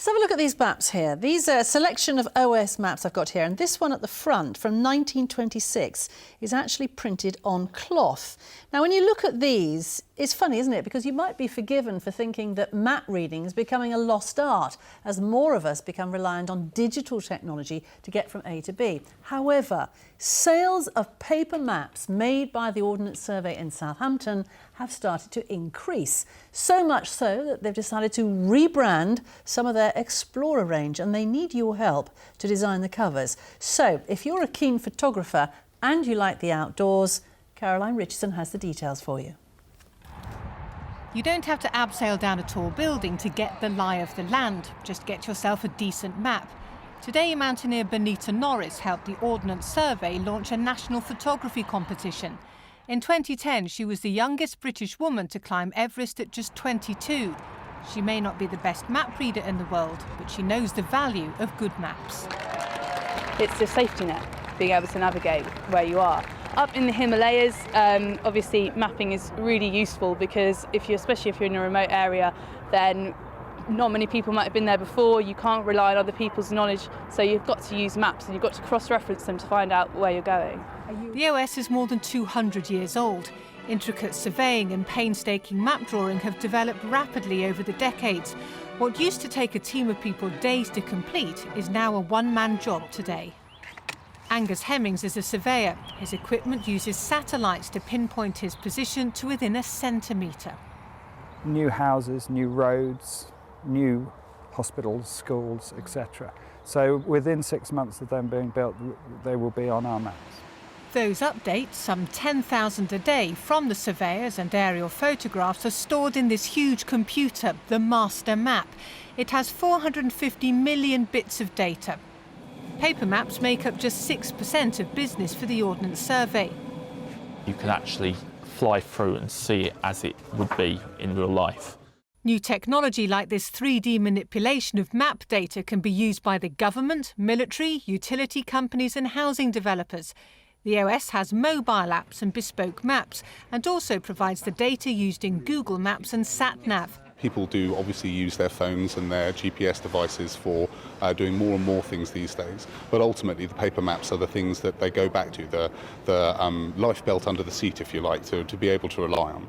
Just have a look at these maps here. These are a selection of OS maps I've got here, and this one at the front from 1926 is actually printed on cloth. Now, when you look at these, it's funny, isn't it? Because you might be forgiven for thinking that map reading is becoming a lost art as more of us become reliant on digital technology to get from A to B. However, sales of paper maps made by the Ordnance Survey in Southampton have started to increase. So much so that they've decided to rebrand some of their Explorer range, and they need your help to design the covers. So if you're a keen photographer and you like the outdoors, Caroline Richardson has the details for you. You don't have to abseil down a tall building to get the lie of the land. Just get yourself a decent map. Today, Mountaineer BONITA NORRIS helped the Ordnance Survey launch a national photography competition. In 2010, she was the youngest British woman to climb Everest at just 22. She may not be the best map reader in the world, but she knows the value of good maps. It's a safety net, being able to navigate where you are. Up in the Himalayas, obviously mapping is really useful because especially if you're in a remote area, then not many people might have been there before. You can't rely on other people's knowledge, so you've got to use maps and you've got to cross-reference them to find out where you're going. The OS is more than 200 years old. Intricate surveying and painstaking map drawing have developed rapidly over the decades. What used to take a team of people days to complete is now a one-man job today. Angus Hemmings is a surveyor. His equipment uses satellites to pinpoint his position to within a centimetre. New houses, new roads, new hospitals, schools, etc. So within 6 months of them being built, they will be on our maps. Those updates, some 10,000 a day, from the surveyors and aerial photographs are stored in this huge computer, the master map. It has 450 million bits of data. Paper maps make up just 6% of business for the Ordnance Survey. You can actually fly through and see it as it would be in real life. New technology like this 3D manipulation of map data can be used by the government, military, utility companies and housing developers. The OS has mobile apps and bespoke maps, and also provides the data used in Google Maps and SatNav. People do obviously use their phones and their GPS devices for doing more and more things these days, but ultimately the paper maps are the things that they go back to, the life belt under the seat, if you like, to be able to rely on.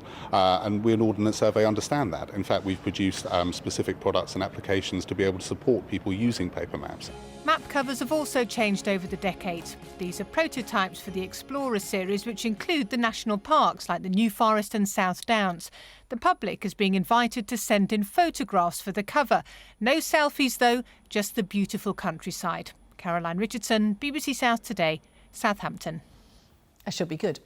And we in Ordnance Survey understand that. In fact, we've produced specific products and applications to be able to support people using paper maps. Map covers have also changed over the decades. These are prototypes for the Explorer series, which include the national parks like the New Forest and South Downs. The public is being invited to send in photographs for the cover. No selfies though, just the beautiful countryside. Caroline Richardson, BBC South Today, Southampton. That should be good.